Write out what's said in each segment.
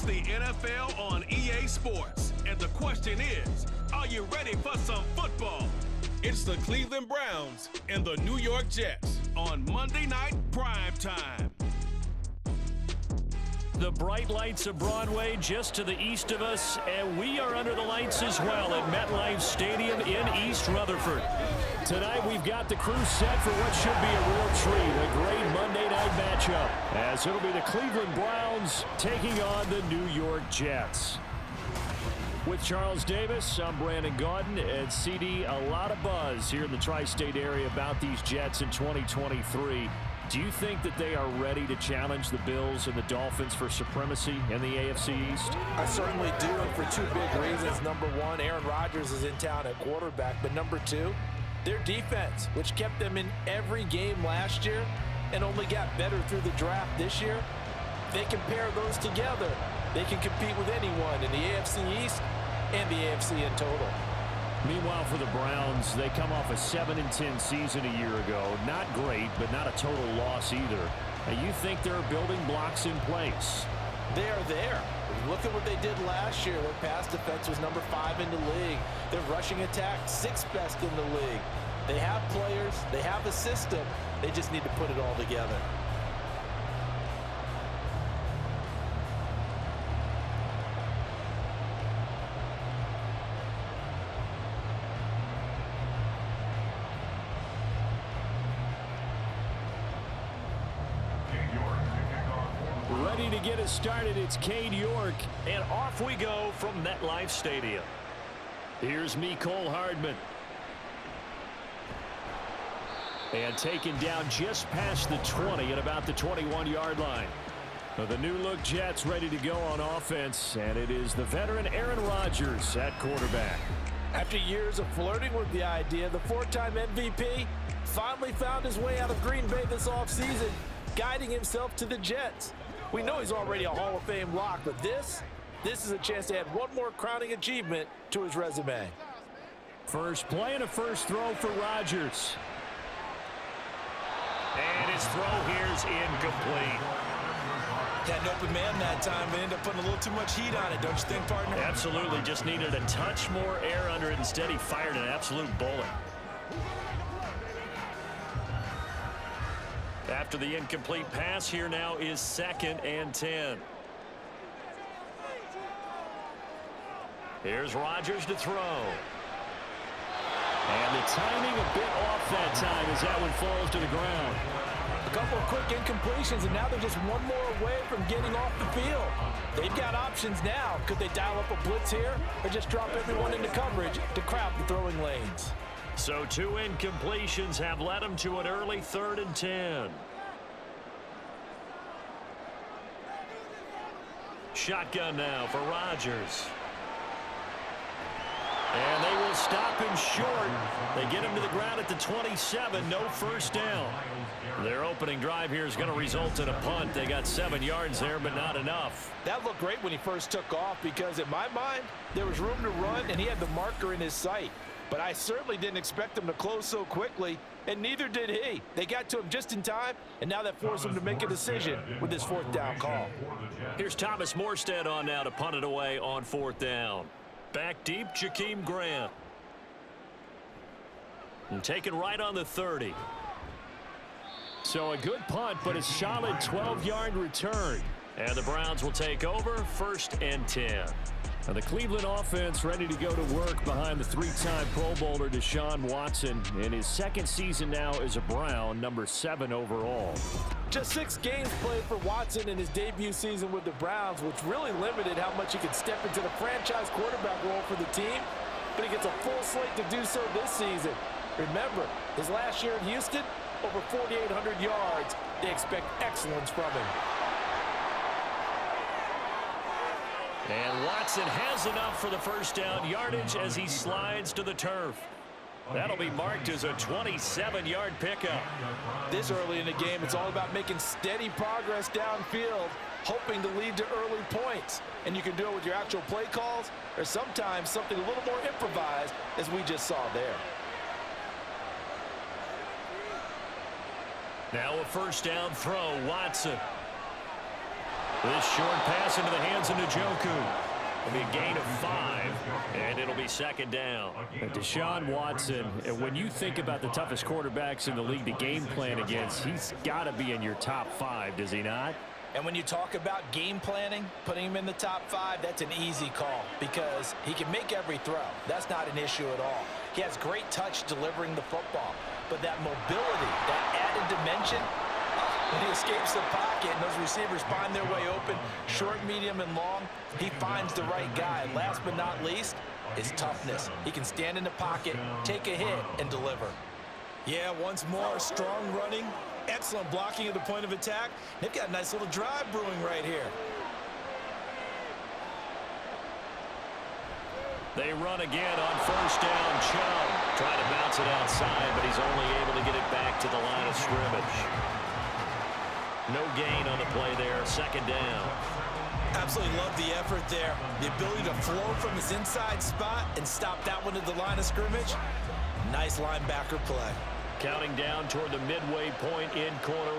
It's the NFL on EA Sports, and the question is, are you ready for some football? It's the Cleveland Browns and the New York Jets on Monday Night Prime Time. The bright lights of Broadway just to the east of us, and we are under the lights as well at MetLife Stadium in East Rutherford. Tonight we've got the crew set for what should be a real treat, a great Monday night matchup, as it'll be the Cleveland Browns taking on the New York Jets. With Charles Davis, I'm Brandon Gaudin, and CD, a lot of buzz here in the tri-state area about these Jets in 2023. Do you think that they are ready to challenge the Bills and the Dolphins for supremacy in the AFC East? I certainly do, and for two big reasons. Number one, Aaron Rodgers is in town at quarterback, but number two, their defense, which kept them in every game last year and only got better through the draft this year. They can pair those together. They can compete with anyone in the AFC East and the AFC in total. Meanwhile, for the Browns, they come off a 7-10 season a year ago. Not great, but not a total loss either. Now, you think there are building blocks in place? They are there. Look at what they did last year. Their pass defense was number 5 in the league. Their rushing attack, 6th best in the league. They have players. They have a system. They just need to put it all together. Ready to get us started, it's Cade York, and off we go from MetLife Stadium. Here's Mecole Hardman. And taken down just past the 20 at about the 21-yard line. The new-look Jets ready to go on offense, and it is the veteran Aaron Rodgers at quarterback. After years of flirting with the idea, the 4-time MVP finally found his way out of Green Bay this offseason, guiding himself to the Jets. We know he's already a Hall of Fame lock, but this is a chance to add one more crowning achievement to his resume. First play and a first throw for Rodgers. And his throw here's incomplete. Had an open man that time, but ended up putting a little too much heat on it, don't you think, partner? Absolutely, just needed a touch more air under it. Instead, he fired an absolute bullet. After the incomplete pass, here now is 2nd and 10. Here's Rodgers to throw. And the timing a bit off that time as that one falls to the ground. A couple of quick incompletions, and now they're just one more away from getting off the field. They've got options now. Could they dial up a blitz here or just drop everyone into coverage to crowd the throwing lanes? So 2 incompletions have led him to an early 3rd and 10. Shotgun now for Rodgers. And they will stop him short. They get him to the ground at the 27. No first down. Their opening drive here is going to result in a punt. They got 7 yards there, but not enough. That looked great when he first took off because, in my mind, there was room to run, and he had the marker in his sight. But I certainly didn't expect him to close so quickly, and neither did he. They got to him just in time, and now that forced him to make a decision with this 4th down call. Here's Thomas Morstead on now to punt it away on 4th down. Back deep, Jakeem Grant. And taken right on the 30. So a good punt, but a solid 12-yard return. And the Browns will take over, 1st and 10. Now the Cleveland offense ready to go to work behind the 3-time Pro Bowler Deshaun Watson in his 2nd season now as a Brown, number 7 overall. Just 6 games played for Watson in his debut season with the Browns, which really limited how much he could step into the franchise quarterback role for the team, but he gets a full slate to do so this season. Remember, his last year in Houston, over 4,800 yards. They expect excellence from him. And Watson has enough for the first down yardage as he slides to the turf. That'll be marked as a 27-yard pickup. This early in the game, it's all about making steady progress downfield, hoping to lead to early points. And you can do it with your actual play calls or sometimes something a little more improvised, as we just saw there. Now a first down throw, Watson. This short pass into the hands of Njoku. It'll be a gain of 5, and it'll be second down. Deshaun Watson, when you think about the toughest quarterbacks in the league to game plan against, he's got to be in your top 5, does he not? And when you talk about game planning, putting him in the top 5, that's an easy call because he can make every throw. That's not an issue at all. He has great touch delivering the football. But that mobility, that added dimension, when he escapes the pocket and those receivers find their way open, short, medium, and long, he finds the right guy. Last but not least, his toughness. He can stand in the pocket, take a hit, and deliver. Yeah, once more, strong running, excellent blocking at the point of attack. They've got a nice little drive brewing right here. They run again on first down. Chubb trying to bounce it outside, but he's only able to get it back to the line of scrimmage. No gain on the play there. Second down. Absolutely love the effort there. The ability to flow from his inside spot and stop that one at the line of scrimmage. Nice linebacker play. Counting down toward the midway point in quarter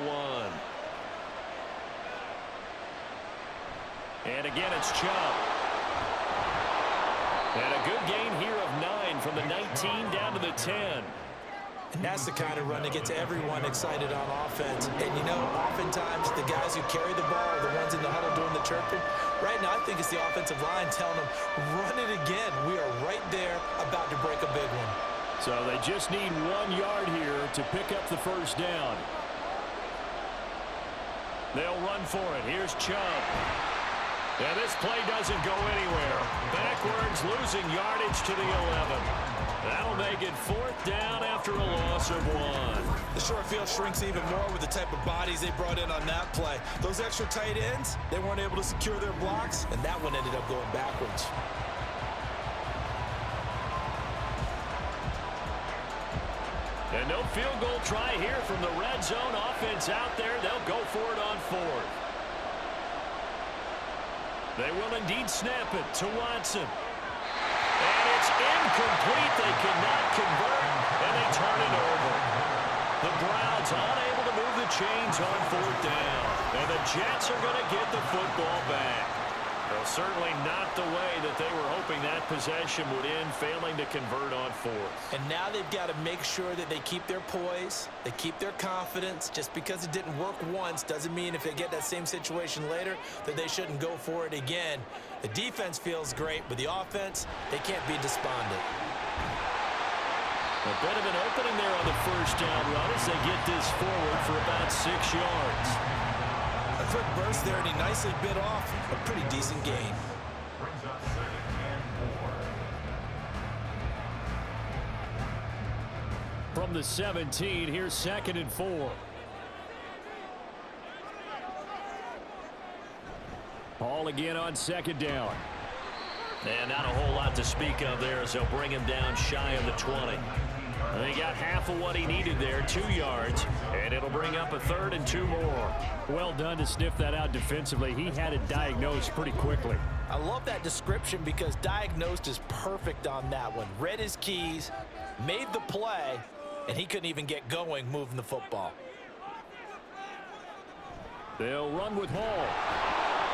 1. And again, it's Chubb. And a good gain here of 9 from the 19 down to the 10. And that's the kind of run that gets everyone excited on offense. And, you know, oftentimes the guys who carry the ball are the ones in the huddle doing the chirping. Right now, I think it's the offensive line telling them, run it again. We are right there about to break a big one. So they just need 1 yard here to pick up the first down. They'll run for it. Here's Chubb. And this play doesn't go anywhere. Backwards, losing yardage to the 11. That'll make it 4th down after a loss of 1. The short field shrinks even more with the type of bodies they brought in on that play. Those extra tight ends, they weren't able to secure their blocks, and that one ended up going backwards. And no field goal try here from the red zone. Offense out there. They'll go for it on 4th. They will indeed snap it to Watson. And it's incomplete. They cannot convert, and they turn it over. The Browns unable to move the chains on 4th down. And the Jets are going to get the football back. Well, certainly not the way that they were hoping that possession would end, failing to convert on 4th. And now they've got to make sure that they keep their poise, they keep their confidence. Just because it didn't work once doesn't mean if they get that same situation later that they shouldn't go for it again. The defense feels great, but the offense, they can't be despondent. A bit of an opening there on the first down run as they get this forward for about 6 yards. A quick burst there, and he nicely bit off a pretty decent gain. From the 17, here's 2nd and 4. Ball again on 2nd down. And not a whole lot to speak of there as they'll bring him down shy of the 20. And he got half of what he needed there, 2 yards, and it'll bring up a 3rd and 2 more. Well done to sniff that out defensively. He had it diagnosed pretty quickly. I love that description because diagnosed is perfect on that one. Read his keys, made the play, and he couldn't even get going moving the football. They'll run with Hall.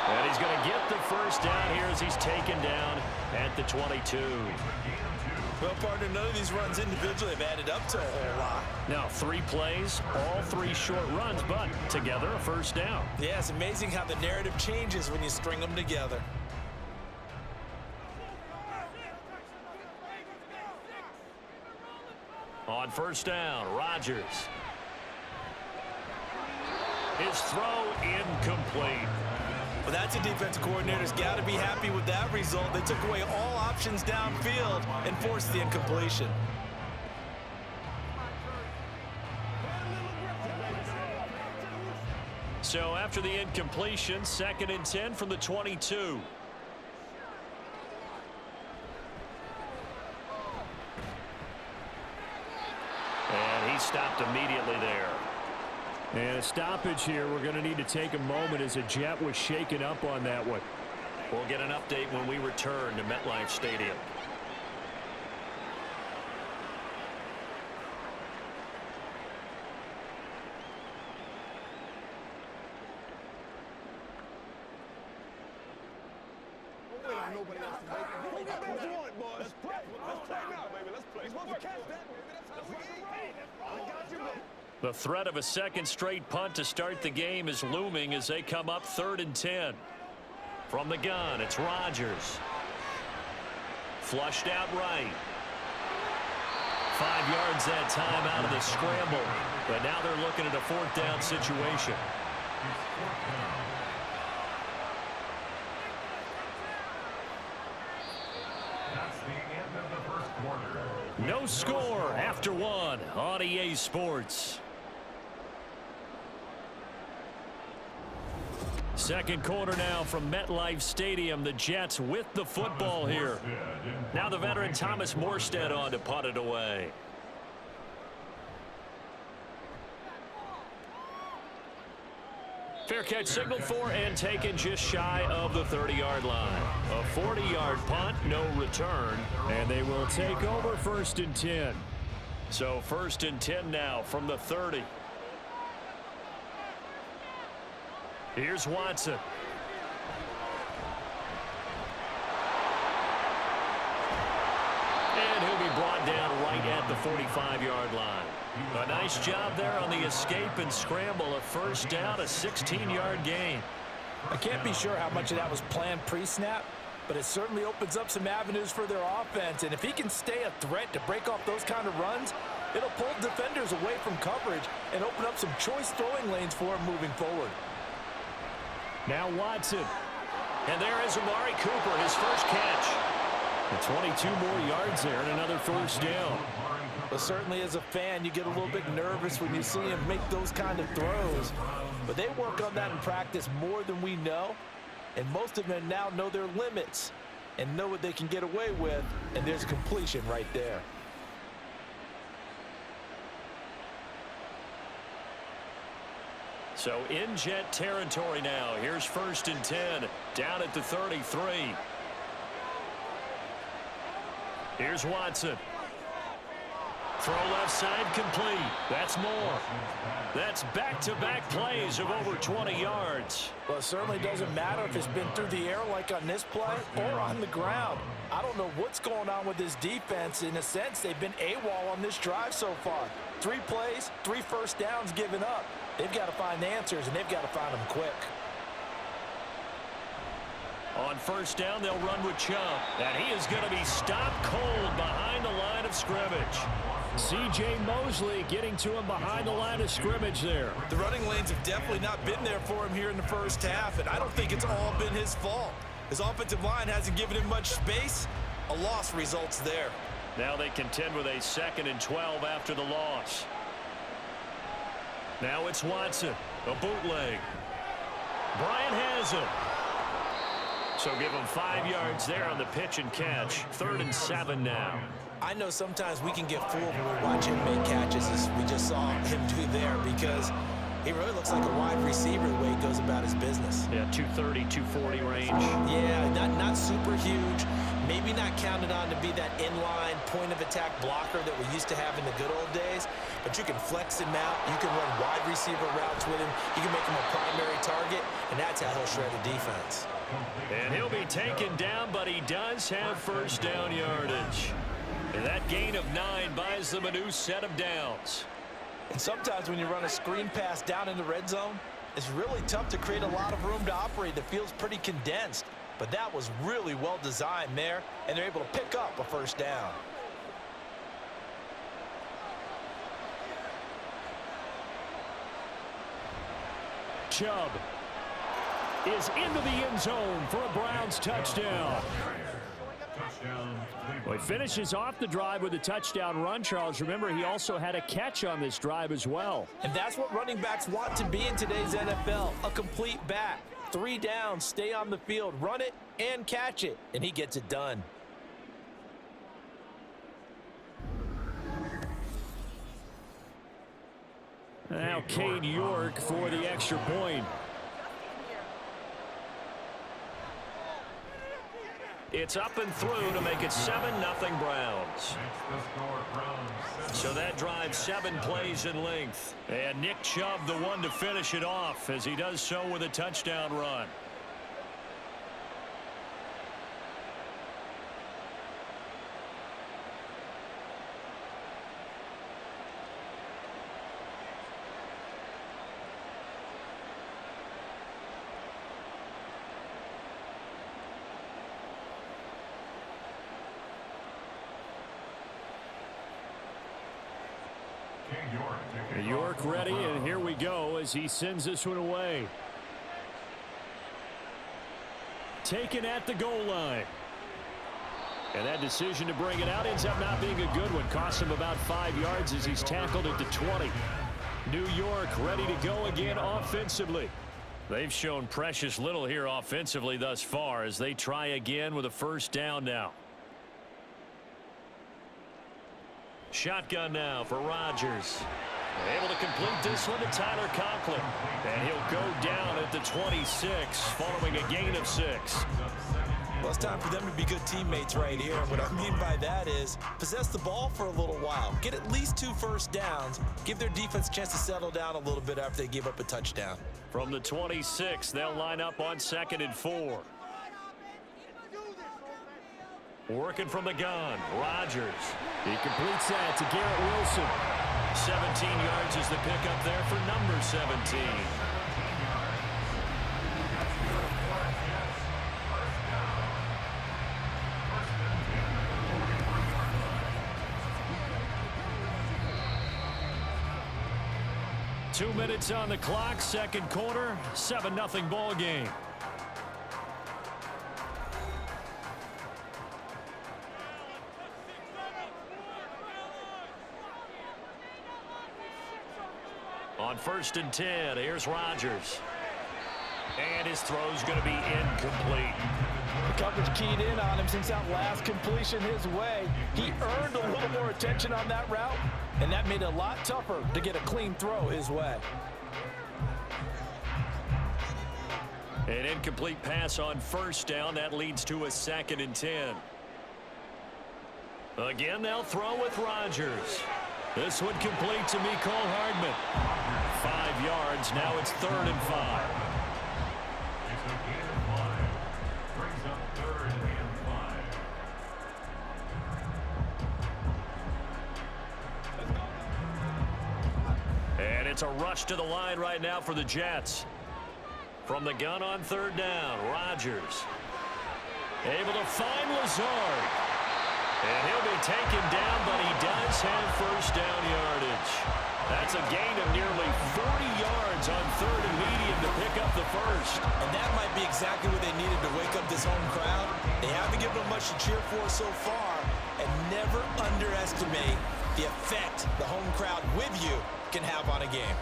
And he's going to get the first down here as he's taken down at the 22. Well, partner, none of these runs individually have added up to a whole lot. Now 3 plays, all 3 short runs, but together a first down. Yeah, it's amazing how the narrative changes when you string them together. On first down, Rodgers. His throw incomplete. Well, that's a defensive coordinator's got to be happy with that result. They took away all options downfield and forced the incompletion. So after the incompletion, 2nd and 10 from the 22. And he stopped immediately there. And a stoppage here. We're going to need to take a moment as a Jet was shaken up on that one. We'll get an update when we return to MetLife Stadium. nobody else to make it. Let's play. Let's play now, baby. Let's play. You're supposed to catch that, baby. That's how we eat. I got you, man. The threat of a second straight punt to start the game is looming as they come up 3rd and 10. From the gun, it's Rodgers. Flushed out right. 5 yards that time out of the scramble. But now they're looking at a 4th down situation. That's the end of the first quarter. No score after 1 on EA Sports. Second quarter now from MetLife Stadium. The Jets with the football here. Now the veteran Thomas Morstead on to punt it away. Fair catch signaled for and taken just shy of the 30-yard line. A 40-yard punt, no return, and they will take over 1st and 10. So 1st and 10 now from the 30. Here's Watson. And he'll be brought down right at the 45-yard line. A nice job there on the escape and scramble. A 1st down, a 16-yard gain. I can't be sure how much of that was planned pre-snap, but it certainly opens up some avenues for their offense. And if he can stay a threat to break off those kind of runs, it'll pull defenders away from coverage and open up some choice throwing lanes for him moving forward. Now Watson. And there is Amari Cooper, his first catch. And 22 more yards there and another 1st down. But certainly as a fan, you get a little bit nervous when you see him make those kind of throws. But they work on that in practice more than we know. And most of them now know their limits and know what they can get away with. And there's a completion right there. So in Jet territory now. Here's 1st and 10. Down at the 33. Here's Watson. Throw left side complete. That's more. That's back-to-back plays of over 20 yards. Well, it certainly doesn't matter if it's been through the air like on this play or on the ground. I don't know what's going on with this defense. In a sense, they've been AWOL on this drive so far. 3 plays, 3 1st downs given up. They've got to find answers, and they've got to find them quick. On 1st down, they'll run with Chubb. And he is going to be stopped cold behind the line of scrimmage. C.J. Mosley getting to him behind the line of scrimmage there. The running lanes have definitely not been there for him here in the 1st half, and I don't think it's all been his fault. His offensive line hasn't given him much space. A loss results there. Now they contend with a 2nd and 12 after the loss. Now it's Watson, a bootleg. Bryant has him. So give him 5 yards there on the pitch and catch. 3rd and 7 now. I know sometimes we can get fooled when we watch him make catches, as we just saw him do there, because he really looks like a wide receiver the way he goes about his business. Yeah, 230, 240 range. Yeah, not super huge. Maybe not counted on to be that inline point-of-attack blocker that we used to have in the good old days, but you can flex him out. You can run wide receiver routes with him. You can make him a primary target, and that's how he'll shred a defense. And he'll be taken down, but he does have 1st down yardage. And that gain of 9 buys them a new set of downs. And sometimes when you run a screen pass down in the red zone, it's really tough to create a lot of room to operate that feels pretty condensed. But that was really well designed there, and they're able to pick up a 1st down. Chubb is into the end zone for a Browns touchdown. Well, he finishes off the drive with a touchdown run, Charles. Remember, he also had a catch on this drive as well. And that's what running backs want to be in today's NFL, a complete back. 3 downs, stay on the field, run it, and catch it. And he gets it done. Now Cade York for the extra point. It's up and through to make it 7-0 Browns. So that drives 7 plays in length. And Nick Chubb the one to finish it off as he does so with a touchdown run. York ready, and here we go as he sends this one away. Taken at the goal line. And that decision to bring it out ends up not being a good one. Costs him about 5 yards as he's tackled at the 20. New York ready to go again offensively. They've shown precious little here offensively thus far as they try again with a first down now. Shotgun now for Rodgers. Able to complete this one to Tyler Conklin. And he'll go down at the 26 following a gain of 6. Well, it's time for them to be good teammates right here. And what I mean by that is possess the ball for a little while. Get at least 2 first downs. Give their defense a chance to settle down a little bit after they give up a touchdown. From the 26, they'll line up on 2nd and 4. Working from the gun, Rodgers. He completes that to Garrett Wilson. 17 yards is the pickup there for number 17. Two minutes on the clock, second quarter, 7-0 ball game. On 1st and 10, here's Rodgers. And his throw's going to be incomplete. The coverage keyed in on him since that last completion his way. He earned a little more attention on that route, and that made it a lot tougher to get a clean throw his way. An incomplete pass on first down. That leads to a 2nd and 10. Again, they'll throw with Rodgers. This one complete to Mecole Hardman. 5 yards. Now it's 3rd and 5. And it's a rush to the line right now for the Jets. From the gun on 3rd down, Rodgers. Able to find Lazard. And he'll be taken down, but he does have first down yardage. That's a gain of nearly 40 yards on 3rd and medium to pick up the first. And that might be exactly what they needed to wake up this home crowd. They haven't given them much to cheer for so far. And never underestimate the effect the home crowd with you can have on a game.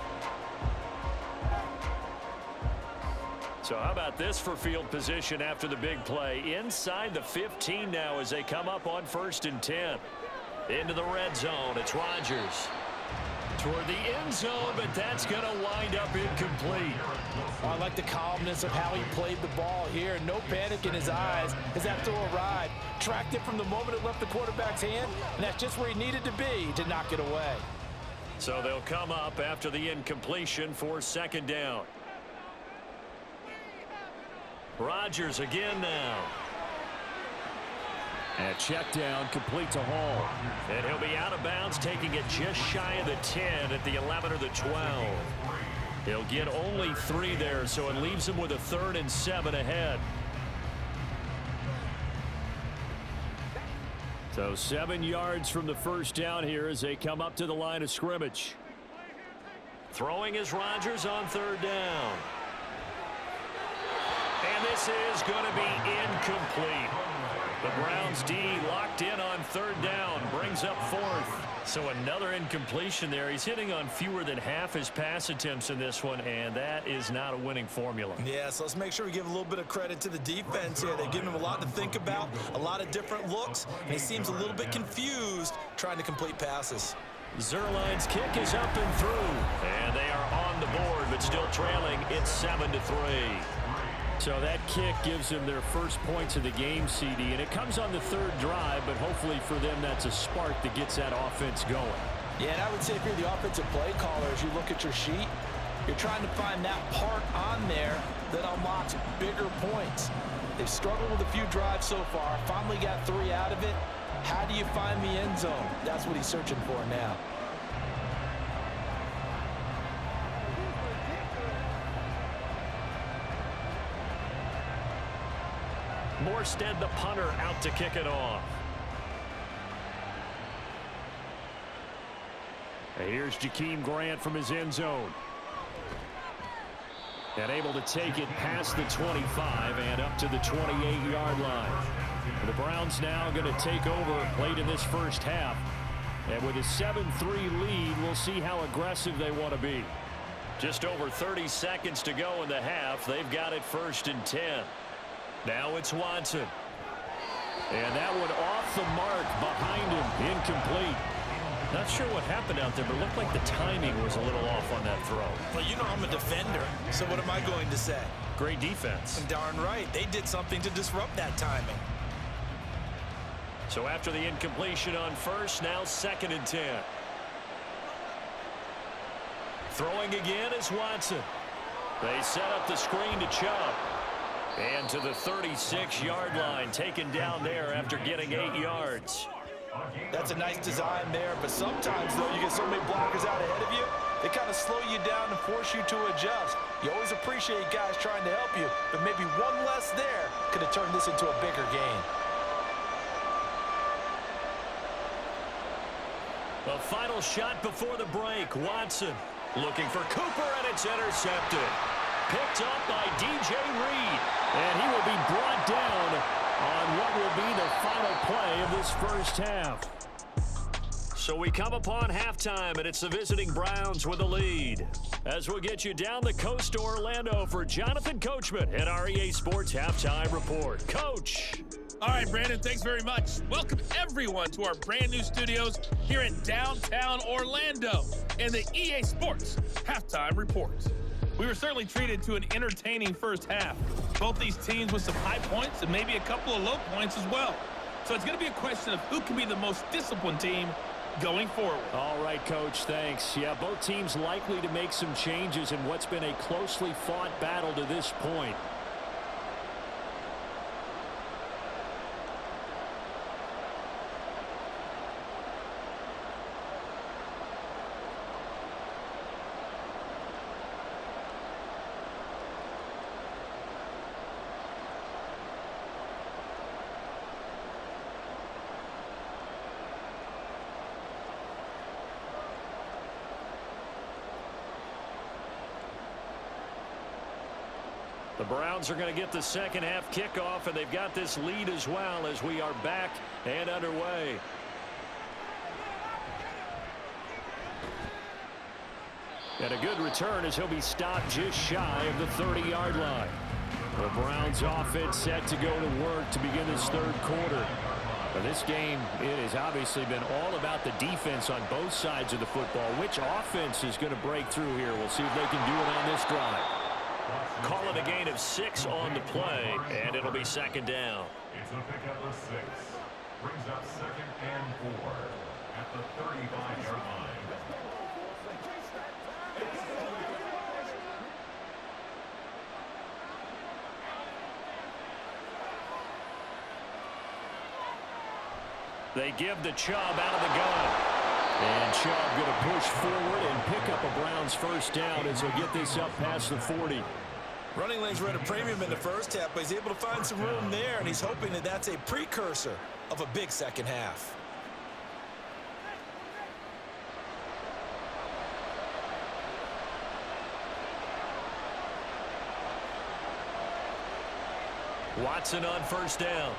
So how about this for field position after the big play? Inside the 15 now as they come up on 1st and 10. Into the red zone, it's Rodgers. Toward the end zone, but that's going to wind up incomplete. Oh, I like the calmness of how he played the ball here. No panic in his eyes as that throw arrived. Tracked it from the moment it left the quarterback's hand, and that's just where he needed to be to knock it away. So they'll come up after the incompletion for 2nd down. Rodgers again now. And check down, complete to Hall. And he'll be out of bounds, taking it just shy of the 10 at the 11 or the 12. He'll get only 3 there, so it leaves him with a 3rd and 7 ahead. So 7 yards from the first down here as they come up to the line of scrimmage. Throwing is Rodgers on 3rd down. And this is going to be incomplete. The Browns D locked in on 3rd down, brings up 4th. So another incompletion there. He's hitting on fewer than half his pass attempts in this one, and that is not a winning formula. Yeah, so let's make sure we give a little bit of credit to the defense here. They've given him a lot to think about, a lot of different looks, and he seems a little bit confused trying to complete passes. Zerline's kick is up and through, and they are on the board, but still trailing. It's 7-3. So that kick gives them their first points of the game, CD, and it comes on the 3rd drive, but hopefully for them that's a spark that gets that offense going. Yeah, and I would say if you're the offensive play caller, as you look at your sheet, you're trying to find that part on there that unlocks bigger points. They've struggled with a few drives so far, finally got 3 out of it. How do you find the end zone? That's what he's searching for now. Morstead, the punter, out to kick it off. And here's Jakeem Grant from his end zone. And able to take it past the 25 and up to the 28-yard line. The Browns now going to take over late in this first half. And with a 7-3 lead, we'll see how aggressive they want to be. Just over 30 seconds to go in the half. They've got it 1st and 10. Now it's Watson. And that one off the mark behind him, incomplete. Not sure what happened out there, but it looked like the timing was a little off on that throw. Well, you know I'm a defender, so what am I going to say? Great defense. Darn right. They did something to disrupt that timing. So after the incompletion on 1st, now 2nd and 10. Throwing again is Watson. They set up the screen to Chubb. And to the 36-yard line, taken down there after getting 8 yards. That's a nice design there, but sometimes, though, you get so many blockers out ahead of you, they kind of slow you down and force you to adjust. You always appreciate guys trying to help you, but maybe one less there could have turned this into a bigger game. A final shot before the break. Watson looking for Cooper, and it's intercepted. Picked up by DJ Reed, and he will be brought down on what will be the final play of this first half. So we come upon halftime, and it's the visiting Browns with a lead. As we'll get you down the coast to Orlando for Jonathan Coachman at our EA Sports Halftime Report. Coach. All right, Brandon, thanks very much. Welcome, everyone, to our brand new studios here in downtown Orlando and the EA Sports Halftime Report. We were certainly treated to an entertaining first half. Both these teams with some high points and maybe a couple of low points as well. So it's going to be a question of who can be the most disciplined team going forward. All right, Coach, thanks. Yeah, both teams likely to make some changes in what's been a closely fought battle to this point. The Browns are going to get the second half kickoff, and they've got this lead as well as we are back and underway. And a good return as he'll be stopped just shy of the 30-yard line. The Browns offense set to go to work to begin this third quarter. But this game, it has obviously been all about the defense on both sides of the football. Which offense is going to break through here? We'll see if they can do it on this drive. Call it a gain of 6 on the play, and it'll be second down. It's a pickup of 6. Brings up 2nd and 4 at the 35-yard line. They give the Chubb out of the gun. And Chubb going to push forward and pick up a Browns first down as he'll get this up past the 40. Running lanes were at a premium in the first half, but he's able to find some room there, and he's hoping that that's a precursor of a big second half. Watson on first down.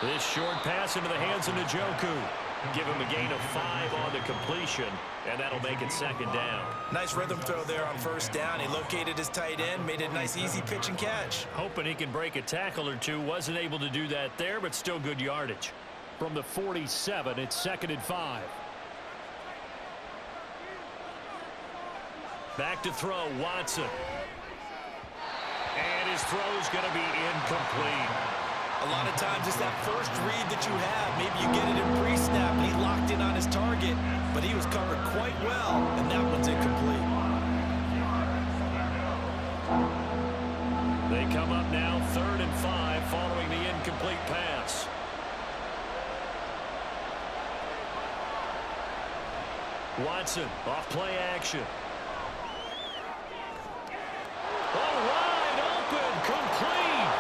This short pass into the hands of Njoku. Give him a gain of 5 on the completion, and that'll make it second down. Nice rhythm throw there on first down. He located his tight end, made it a nice easy pitch and catch. Hoping he can break a tackle or two. Wasn't able to do that there, but still good yardage. From the 47, it's 2nd and 5. Back to throw, Watson. And his throw's going to be incomplete. A lot of times it's that first read that you have. Maybe you get it in pre-snap and he locked in on his target, but he was covered quite well, and that one's incomplete. They come up now 3rd and 5 following the incomplete pass. Watson off play action. Oh, wide open, complete.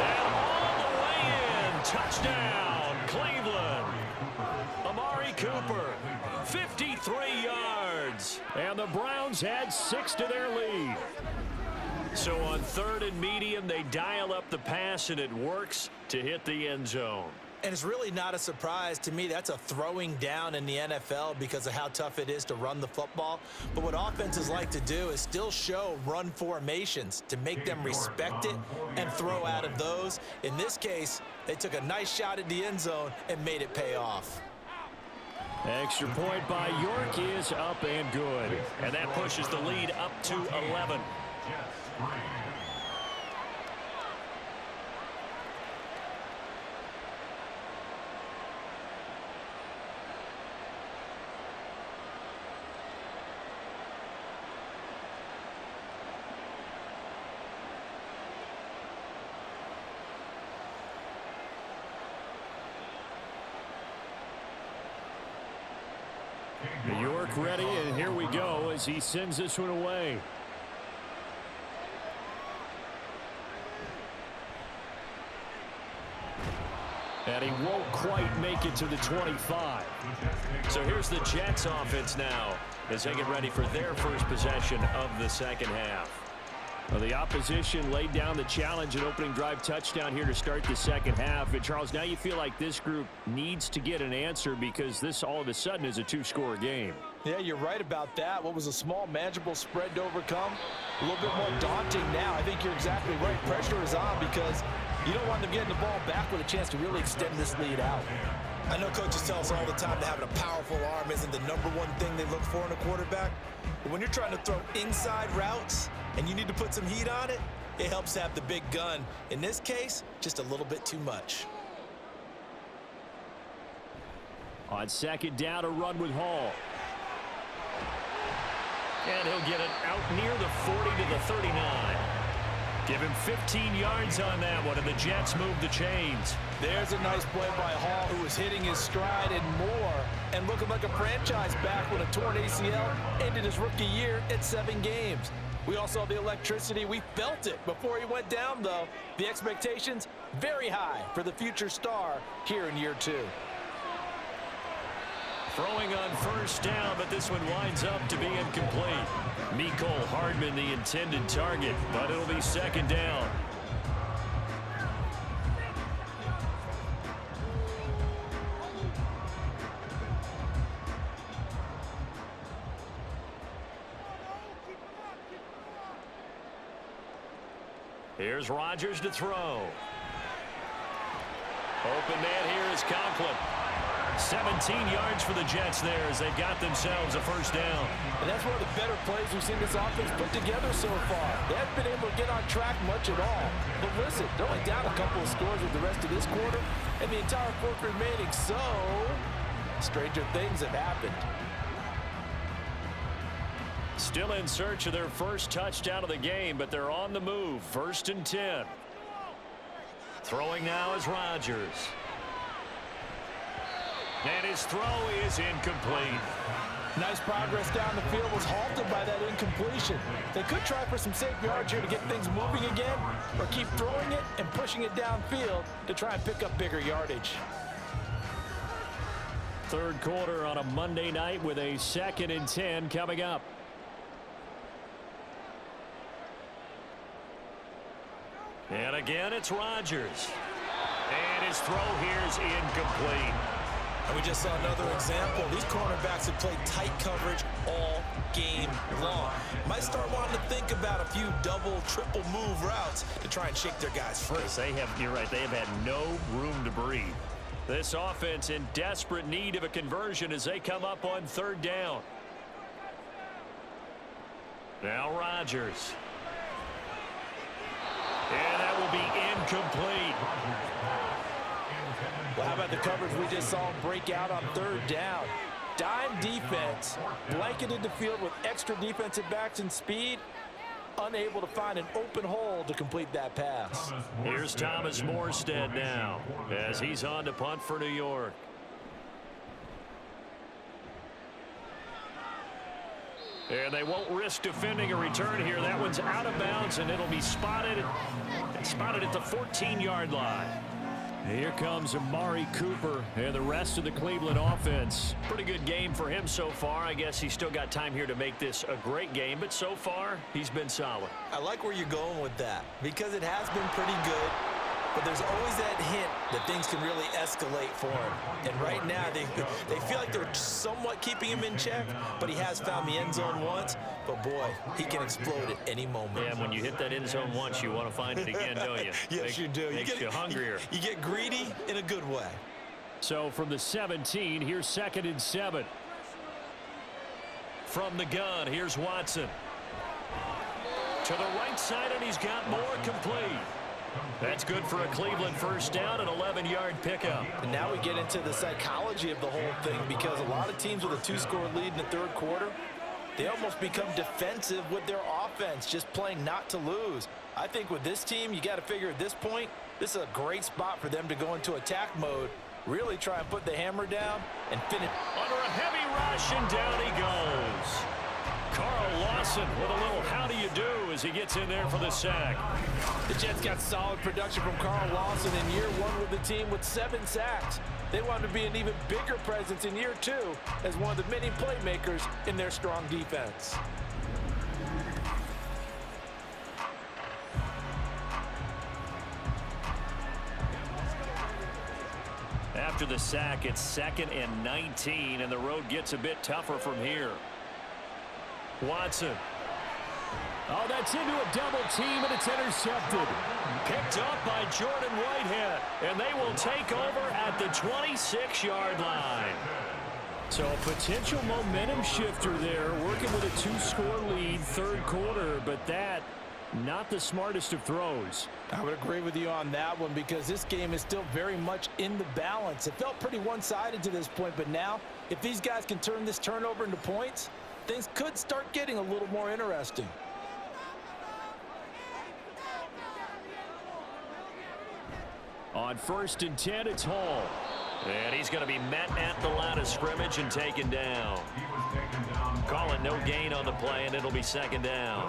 And all the way in. Touchdown, Cleveland. Amari Cooper 53 yards. And the Browns add 6 to their lead. So on 3rd and medium, they dial up the pass, and it works to hit the end zone. And it's really not a surprise to me. That's a throwing down in the NFL because of how tough it is to run the football. But what offenses like to do is still show run formations to make them respect it and throw out of those. In this case, they took a nice shot at the end zone and made it pay off. Extra point by York is up and good. And that pushes the lead up to 11. York ready, and here we go as he sends this one away. And he won't quite make it to the 25. So here's the Jets offense now as they get ready for their first possession of the second half. Well, the opposition laid down the challenge, an opening drive touchdown here to start the second half. And Charles, now you feel like this group needs to get an answer because this all of a sudden is a 2-score game. Yeah, you're right about that. What was a small, manageable spread to overcome, a little bit more daunting now. I think you're exactly right. Pressure is on because you don't want them getting the ball back with a chance to really extend this lead out. I know coaches tell us all the time that having a powerful arm isn't the #1 thing they look for in a quarterback. But when you're trying to throw inside routes and you need to put some heat on it, it helps to have the big gun. In this case, just a little bit too much. On second down, a run with Hall. And he'll get it out near the 40 to the 39. Give him 15 yards on that one, and the Jets move the chains. There's a nice play by Hall, who was hitting his stride and more, and looking like a franchise back when a torn ACL ended his rookie year at 7 games. We all saw the electricity. We felt it before he went down, though. The expectations very high for the future star here in year 2. Throwing on first down, but this one winds up to be incomplete. Mecole Hardman, the intended target, but it'll be second down. Here's Rodgers to throw. Open man here is Conklin. 17 yards for the Jets there as they've got themselves a first down. And that's one of the better plays we've seen this offense put together so far. They haven't been able to get on track much at all. But listen, they're only down a couple of scores with the rest of this quarter, and the entire fourth remaining, so stranger things have happened. Still in search of their first touchdown of the game, but they're on the move. 1st and 10. Throwing now is Rodgers. And his throw is incomplete. Nice progress down the field, was halted by that incompletion. They could try for some safe yards here to get things moving again, or keep throwing it and pushing it downfield to try and pick up bigger yardage. Third quarter on a Monday night with a 2nd and 10 coming up. And again, it's Rodgers. And his throw here is incomplete. And we just saw another example. These cornerbacks have played tight coverage all game long. Might start wanting to think about a few double, triple move routes to try and shake their guys free. You're right, they have had no room to breathe. This offense in desperate need of a conversion as they come up on 3rd down. Now Rodgers. And that will be incomplete. Well, how about the coverage we just saw him break out on 3rd down? Dime defense, blanketed the field with extra defensive backs and speed, unable to find an open hole to complete that pass. Here's Thomas Morstead now as he's on to punt for New York. And they won't risk defending a return here. That one's out of bounds, and it'll be spotted at the 14-yard line. Here comes Amari Cooper and the rest of the Cleveland offense. Pretty good game for him so far. I guess he's still got time here to make this a great game, but so far, he's been solid. I like where you're going with that because it has been pretty good, but there's always that hint that things can really escalate for him. And right now, they feel like they're somewhat keeping him in check, but he has found the end zone once. But, boy, he can explode at any moment. Yeah, when you hit that end zone once, you want to find it again, don't you? Yes, you do. Makes you hungrier. You get greedy in a good way. So from the 17, here's 2nd and 7. From the gun, here's Watson. To the right side, and he's got more complete. That's good for a Cleveland first down, an 11-yard pickup. And now we get into the psychology of the whole thing because a lot of teams with a 2-score lead in the third quarter, they almost become defensive with their offense, just playing not to lose. I think with this team, you got to figure at this point, this is a great spot for them to go into attack mode, really try and put the hammer down and finish. Under a heavy rush, and down he goes. Carl Lawson with a little how do you do as he gets in there for the sack. The Jets got solid production from Carl Lawson in year 1 with the team with 7 sacks. They want to be an even bigger presence in year 2 as one of the many playmakers in their strong defense. After the sack, it's 2nd and 19, and the road gets a bit tougher from here. Watson. Oh, that's into a double team, and it's intercepted. Picked up by Jordan Whitehead, and they will take over at the 26-yard line. So a potential momentum shifter there, working with a 2-score lead, third quarter, but that, not the smartest of throws. I would agree with you on that one because this game is still very much in the balance. It felt pretty one-sided to this point, but now, if these guys can turn this turnover into points, things could start getting a little more interesting. On 1st and 10, it's Hall. And he's going to be met at the line of scrimmage and taken down. Call it no gain on the play, and it'll be 2nd down.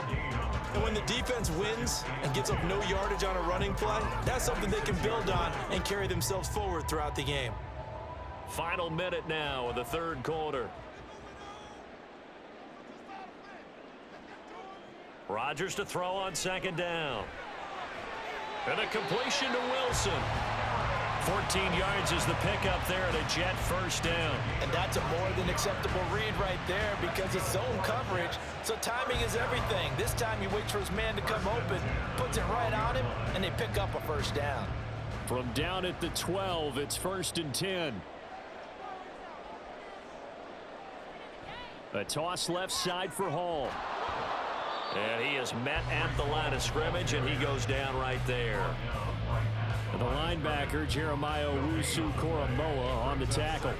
And when the defense wins and gets up no yardage on a running play, that's something they can build on and carry themselves forward throughout the game. Final minute now of the third quarter. Rodgers to throw on 2nd down. And a completion to Wilson. 14 yards is the pickup there at a Jet first down. And that's a more than acceptable read right there because it's zone coverage, so timing is everything. This time he waits for his man to come open, puts it right on him, and they pick up a first down. From down at the 12, it's 1st and 10. A toss left side for Hall. And he is met at the line of scrimmage, and he goes down right there. And the linebacker, Jeremiah Owusu-Koramoah, on the tackle.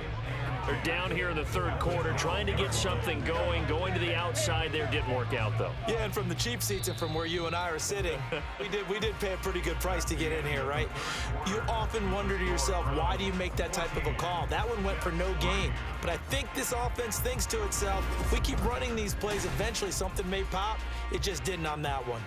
They're down here in the third quarter, trying to get something going to the outside there. Didn't work out, though. Yeah, and from the cheap seats and from where you and I are sitting, we did pay a pretty good price to get in here, right? You often wonder to yourself, why do you make that type of a call? That one went for no gain. But I think this offense thinks to itself, if we keep running these plays, eventually something may pop. It just didn't on that one.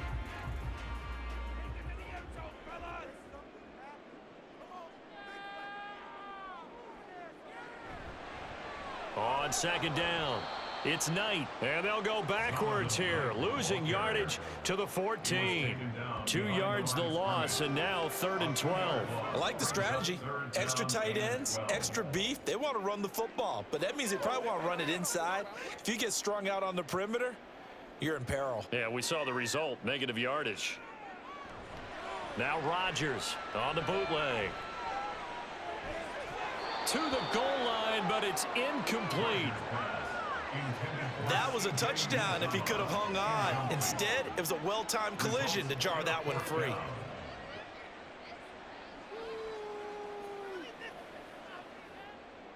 On 2nd down, it's Knight, and they'll go backwards here, losing yardage to the 14. 2 yards the loss, and now 3rd and 12. I like the strategy. Extra tight ends, extra beef. They want to run the football, but that means they probably want to run it inside. If you get strung out on the perimeter, you're in peril. Yeah, we saw the result, negative yardage. Now Rodgers on the bootleg. To the goal line, but it's incomplete. That was a touchdown if he could have hung on. Instead, it was a well-timed collision to jar that one free.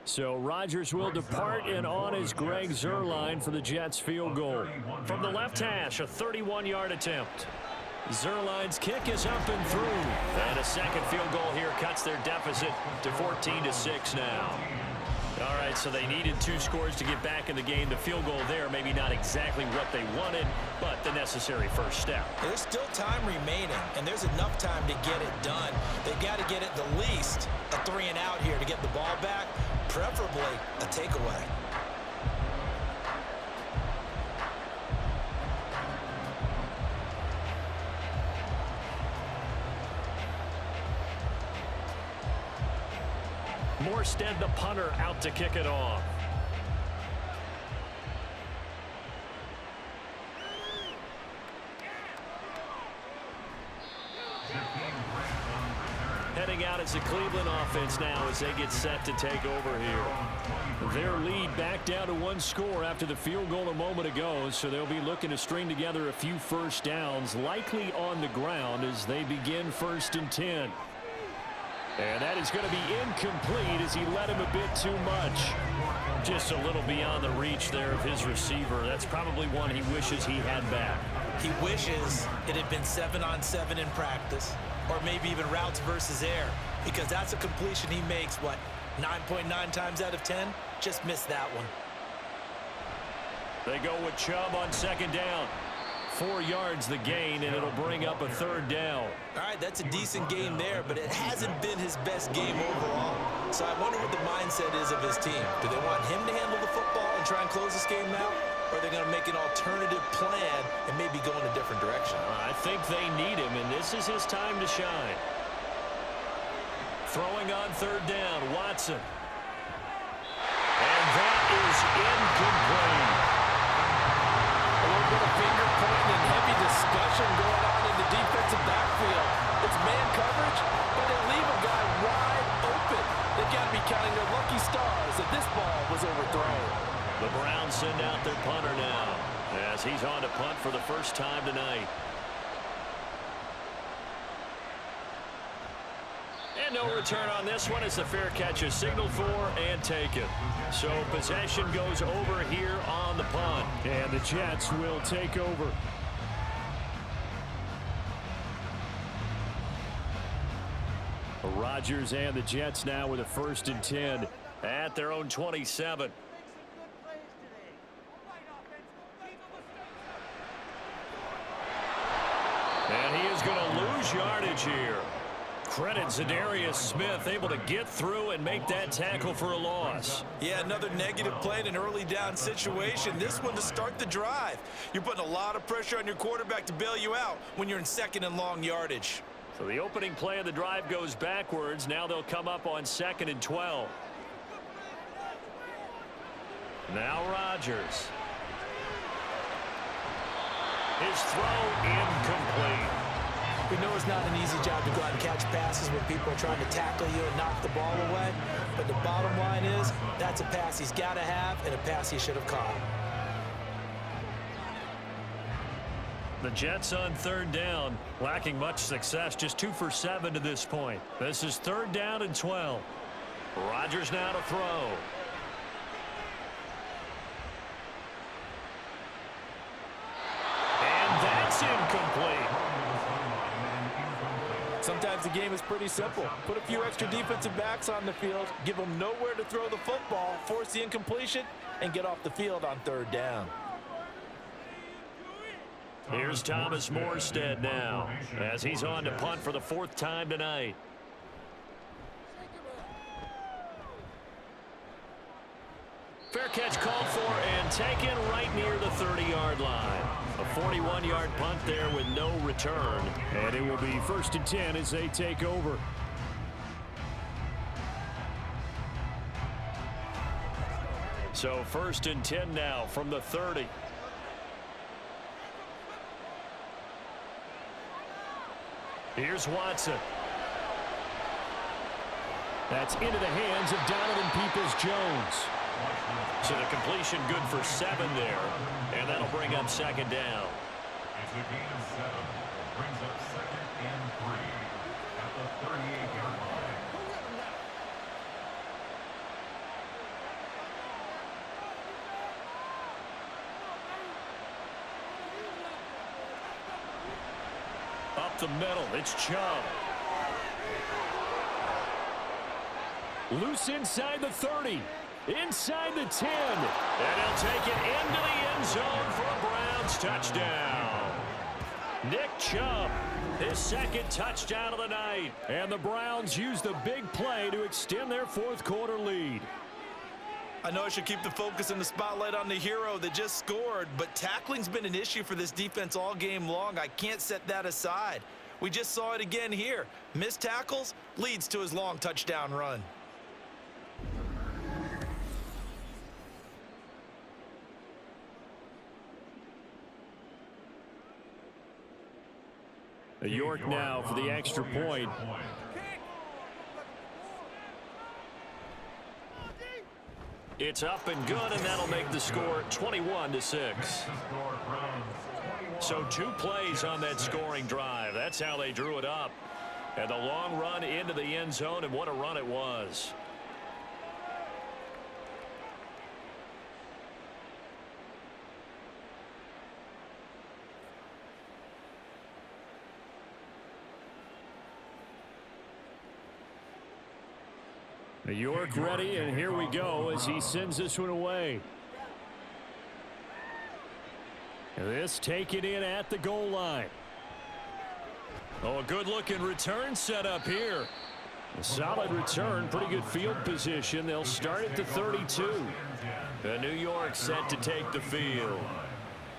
So Rodgers will depart, and on is Greg Zuerlein for the Jets field goal. From the left hash, a 31-yard attempt. Zuerlein's kick is up and through. And a second field goal here cuts their deficit to 14-6 now. All right, right, so they needed 2 scores to get back in the game. The field goal there, maybe not exactly what they wanted, but the necessary first step. There's still time remaining, and there's enough time to get it done. They've got to get at the least a 3 and out here to get the ball back, preferably a takeaway. Morstead, the punter, out to kick it off. Heading out as the Cleveland offense now as they get set to take over here. Their lead back down to 1 score after the field goal a moment ago, so they'll be looking to string together a few first downs, likely on the ground as they begin 1st and 10. And that is going to be incomplete as he led him a bit too much. Just a little beyond the reach there of his receiver. That's probably one he wishes he had back. He wishes it had been 7-on-7 in practice, or maybe even routes versus air, because that's a completion he makes, 9.9 times out of 10? Just missed that one. They go with Chubb on 2nd down. 4 yards the gain, and it'll bring up a 3rd down. All right, that's a decent game there, but it hasn't been his best game overall. So I wonder what the mindset is of his team. Do they want him to handle the football and try and close this game out? Or are they going to make an alternative plan and maybe go in a different direction? I think they need him, and this is his time to shine. Throwing on 3rd down, Watson. And that is incomplete. A little bit of finger pointing and heavy discussion going on in the defensive backfield. It's man coverage, but they leave a guy wide open. They've got to be counting their lucky stars that this ball was overthrown. The Browns send out their punter now as he's on to punt for the first time tonight. And no return on this one as the fair catch is signaled for and taken. So possession goes over here on the punt. And the Jets will take over. Rodgers and the Jets now with a 1st and 10 at their own 27. And he is going to lose yardage here. Credit Zadarius Smith able to get through and make that tackle for a loss. Yeah, another negative play in an early down situation. This one to start the drive. You're putting a lot of pressure on your quarterback to bail you out when you're in 2nd and long yardage. So the opening play of the drive goes backwards. Now they'll come up on 2nd and 12. Now Rodgers. His throw incomplete. We know it's not an easy job to go out and catch passes when people are trying to tackle you and knock the ball away. But the bottom line is, that's a pass he's got to have and a pass he should have caught. The Jets on 3rd down, lacking much success, just 2 for 7 to this point. This is 3rd down and 12. Rodgers now to throw. And that's incomplete. Sometimes the game is pretty simple. Put a few extra defensive backs on the field, give them nowhere to throw the football, force the incompletion, and get off the field on 3rd down. Here's Thomas Morstead now as he's on to punt for the 4th time tonight. Fair catch called for and taken right near the 30-yard line. A 41-yard punt there with no return. And it will be 1st and 10 as they take over. So 1st and 10 now from the 30. Here's Watson. That's into the hands of Donovan Peoples-Jones. So the completion good for 7 there. And that'll bring up 2nd down. It's a gain of 7. Brings up 2nd and 3 at the 38-yard line. Up the middle, it's Chubb. Loose inside the 30. inside the 10. And he'll take it into the end zone for a Browns touchdown. Nick Chubb, his second touchdown of the night. And the Browns use the big play to extend their fourth quarter lead. I know I should keep the focus and the spotlight on the hero that just scored, but tackling's been an issue for this defense all game long. I can't set that aside. We just saw it again here. Missed tackles leads to his long touchdown run. York now for the extra point. It's up and good, and that'll make the score 21-6. So 2 plays on that scoring drive. That's how they drew it up. And the long run into the end zone, and what a run it was. York ready, and here we go as he sends this one away. This taken in at the goal line. Oh, a good-looking return set up here. A solid return, pretty good field position. They'll start at the 32. New York set to take the field.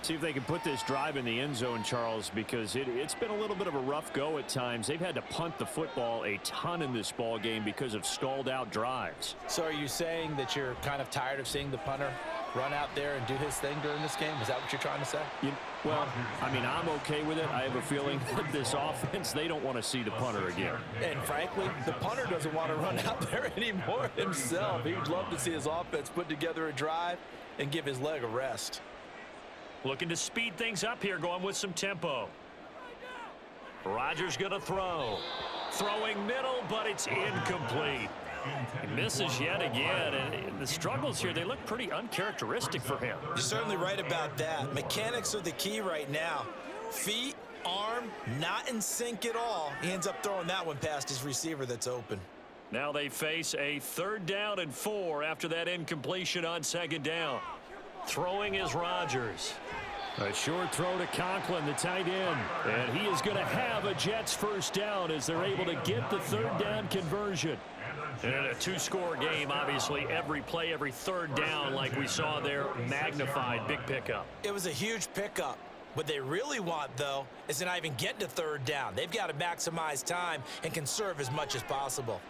See if they can put this drive in the end zone, Charles, because it's been a little bit of a rough go at times. They've had to punt the football a ton in this ball game because of stalled-out drives. So are you saying that you're kind of tired of seeing the punter run out there and do his thing during this game? Is that what you're trying to say? Well, I mean, I'm okay with it. I have a feeling that this offense, they don't want to see the punter again. And frankly, the punter doesn't want to run out there anymore himself. He would love to see his offense put together a drive and give his leg a rest. Looking to speed things up here, going with some tempo. Rodgers going to throw. Throwing middle, but it's incomplete. He misses yet again, and the struggles here, they look pretty uncharacteristic for him. You're certainly right about that. Mechanics are the key right now. Feet, arm, not in sync at all. He ends up throwing that one past his receiver that's open. Now they face a 3rd down and 4 after that incompletion on 2nd down. Throwing is Rodgers. A short throw to Conklin, the tight end. And he is going to have a Jets first down as they're able to get the 3rd down conversion. And in a 2-score game, obviously, every play, every 3rd down, like we saw there, magnified. Big pickup. It was a huge pickup. What they really want, though, is to not even get to 3rd down. They've got to maximize time and conserve as much as possible.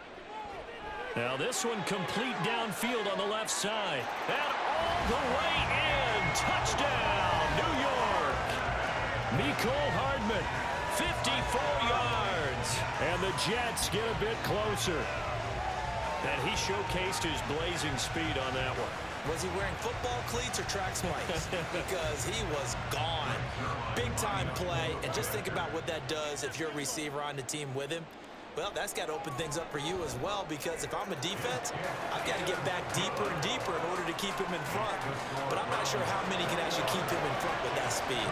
Now this one complete downfield on the left side. And all the way in. Touchdown, New York. Mecole Hardman, 54 yards. And the Jets get a bit closer. And he showcased his blazing speed on that one. Was he wearing football cleats or track spikes? Because he was gone. Big-time play. And just think about what that does if you're a receiver on the team with him. Well, that's got to open things up for you as well, because if I'm a defense, I've got to get back deeper and deeper in order to keep him in front. But I'm not sure how many can actually keep him in front with that speed.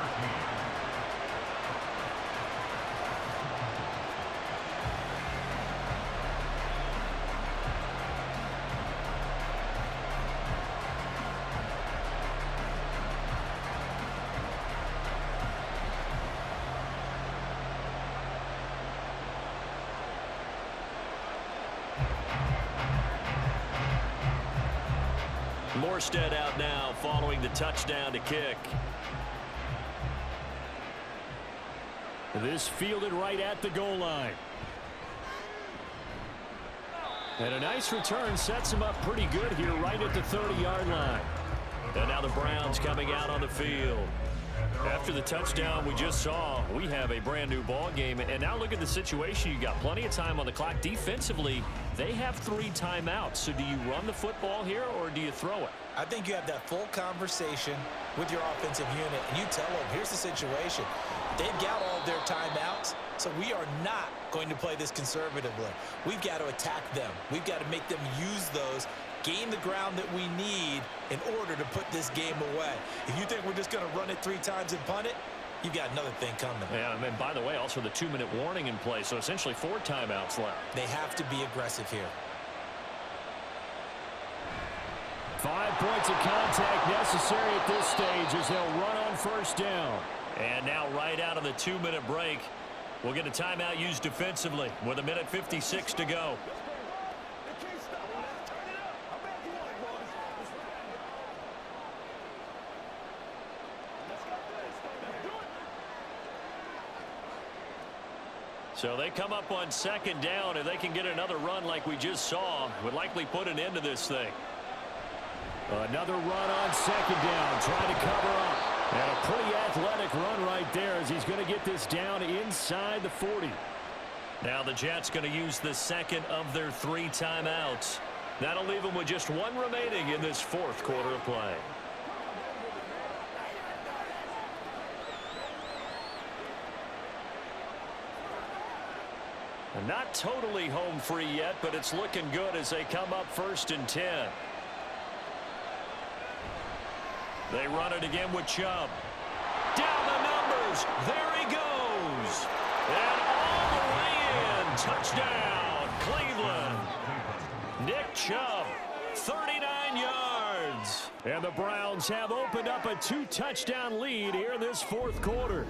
Morstead out now following the touchdown to kick. This fielded right at the goal line. And a nice return sets him up pretty good here right at the 30-yard line. And now the Browns coming out on the field. After the touchdown we just saw, we have a brand new ball game. And now look at the situation. You got plenty of time on the clock. Defensively, they have 3 timeouts. So do you run the football here or do you throw it? I think you have that full conversation with your offensive unit, and you tell them, here's the situation. They've got all of their timeouts, so we are not going to play this conservatively. We've got to attack them. We've got to make them use those, gain the ground that we need in order to put this game away. If you think we're just going to run it 3 times and punt it, you've got another thing coming. Yeah, and by the way, also the 2-minute warning in play, so essentially 4 timeouts left. They have to be aggressive here. 5 points of contact necessary at this stage as they'll run on first down. And now right out of the 2-minute break, we'll get a timeout used defensively with 1:56 to go. So they come up on second down, and they can get another run like we just saw. Would likely put an end to this thing. Another run on second down, trying to cover up. And a pretty athletic run right there as he's going to get this down inside the 40. Now the Jets going to use the second of their 3 timeouts. That'll leave them with just 1 remaining in this 4th quarter of play. Not totally home free yet, but it's looking good as they come up 1st and 10. They run it again with Chubb. Down the numbers. There he goes. And all the way in. Touchdown, Cleveland. Nick Chubb, 39 yards. And the Browns have opened up a 2-touchdown lead here in this 4th quarter.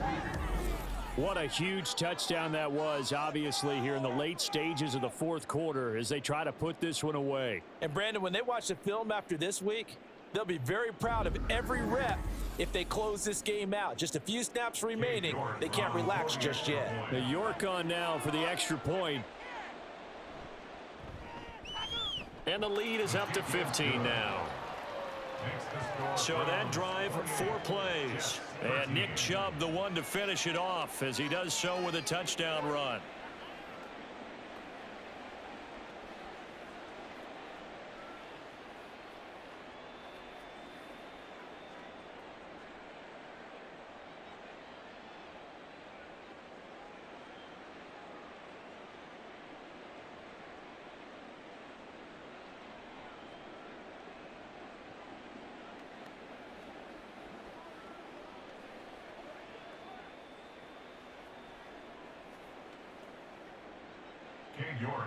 What a huge touchdown that was, obviously, here in the late stages of the 4th quarter as they try to put this one away. And, Brandon, when they watch the film after this week, they'll be very proud of every rep if they close this game out. Just a few snaps remaining. They can't relax just yet. The York on now for the extra point. And the lead is up to 15 now. So that drive, 4 plays. And Nick Chubb, the one to finish it off, as he does so with a touchdown run.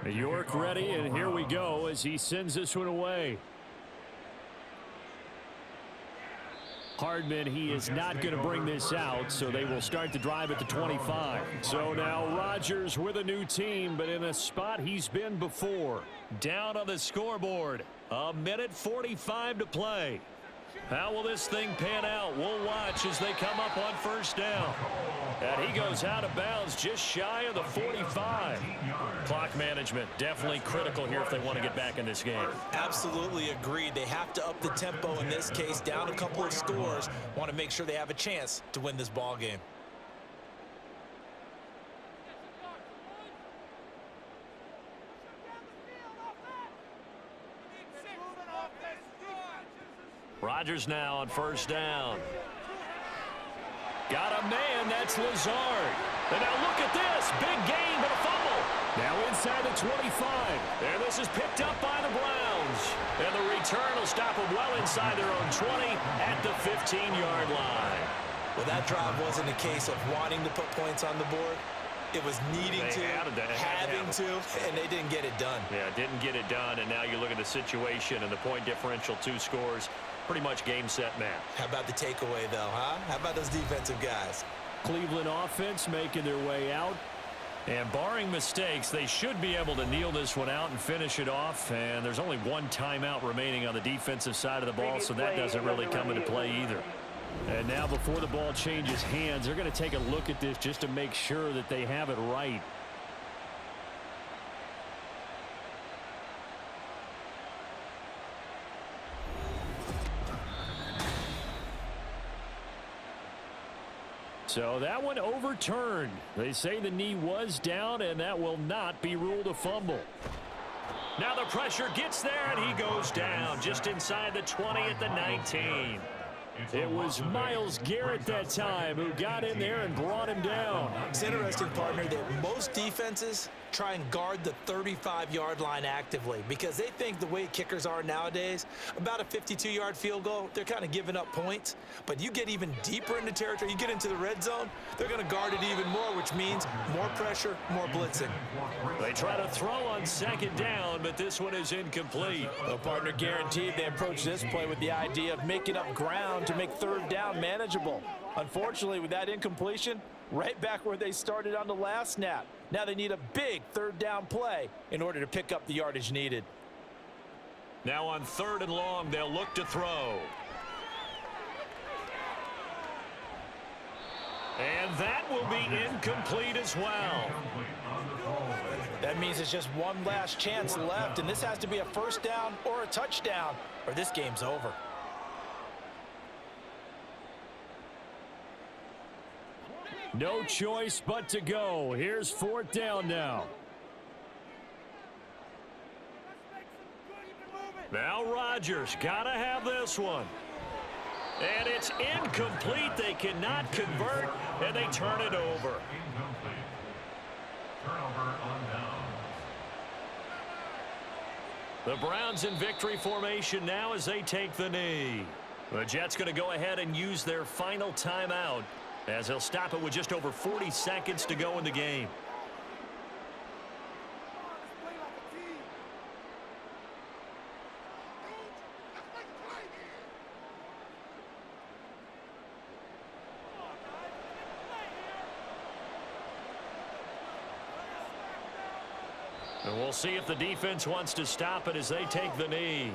York ready, and here we go as he sends this one away. Hardman, he is not going to bring this out, so they will start the drive at the 25. So now Rodgers with a new team, but in a spot he's been before. Down on the scoreboard. 1:45 to play. How will this thing pan out? We'll watch as they come up on first down. And he goes out of bounds just shy of the 45. Clock management definitely critical here if they want to get back in this game. Absolutely agreed. They have to up the tempo in this case, down a couple of scores. Want to make sure they have a chance to win this ball game. Rodgers now on first down. Got a man, that's Lazard. And now look at this, big gain but a fumble. Now inside the 25. And this is picked up by the Browns. And the return will stop them well inside their own 20 at the 15-yard line. Well, that drive wasn't a case of wanting to put points on the board. It was needing to, having to, and they didn't get it done. Yeah, didn't get it done, and now you look at the situation and the point differential, 2 scores. Pretty much game, set, match. How about the takeaway, though, huh? How about those defensive guys? Cleveland offense making their way out. And barring mistakes, they should be able to kneel this one out and finish it off. And there's only 1 timeout remaining on the defensive side of the ball, so that doesn't really come into play either. And now before the ball changes hands, they're going to take a look at this just to make sure that they have it right. So that one overturned. They say the knee was down, and that will not be ruled a fumble. Now the pressure gets there, and he goes down just inside the 20 at the 19. It was Myles Garrett that time who got in there and brought him down. It's interesting, partner, that most defenses try and guard the 35-yard line actively because they think the way kickers are nowadays, about a 52-yard field goal, they're kind of giving up points. But you get even deeper into territory, you get into the red zone, they're going to guard it even more, which means more pressure, more blitzing. They try to throw on second down, but this one is incomplete. Well, partner, guaranteed they approach this play with the idea of making up ground to make third down manageable. Unfortunately, with that incompletion, right back where they started on the last snap. Now they need a big third down play in order to pick up the yardage needed. Now on 3rd and long, they'll look to throw. And that will be incomplete as well. That means it's just one last chance left, and this has to be a first down or a touchdown, or this game's over. No choice but to go. Here's 4th down now. Now Rodgers got to have this one. And it's incomplete. They cannot convert, and they turn it over. Incomplete. Turnover on downs. The Browns in victory formation now as they take the knee. The Jets going to go ahead and use their final timeout as they'll stop it with just over 40 seconds to go in the game. And we'll see if the defense wants to stop it as they take the knee.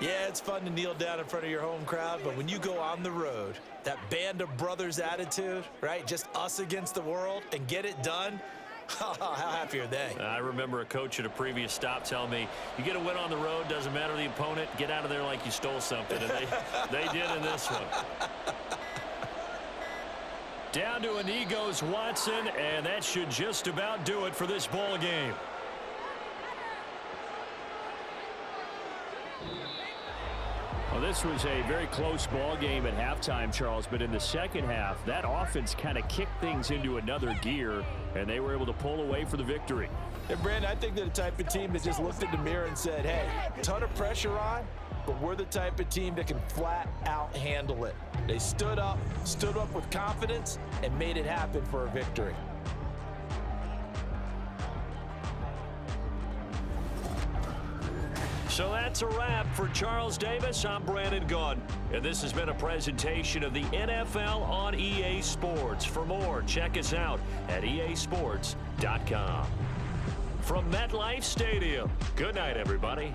Yeah, it's fun to kneel down in front of your home crowd, but when you go on the road, that band of brothers attitude, right, just us against the world, and get it done, how happy are they? I remember a coach at a previous stop telling me, you get a win on the road, doesn't matter the opponent, get out of there like you stole something, and they did in this one. Down to a knee goes Watson, and that should just about do it for this ball game. Well, this was a very close ball game at halftime, Charles, but in the second half, that offense kind of kicked things into another gear, and they were able to pull away for the victory. And Brandon, I think they're the type of team that just looked in the mirror and said, hey, ton of pressure on, but we're the type of team that can flat out handle it. They stood up with confidence, and made it happen for a victory. So that's a wrap for Charles Davis. I'm Brandon Gaudin, and this has been a presentation of the NFL on EA Sports. For more, check us out at easports.com. From MetLife Stadium, good night, everybody.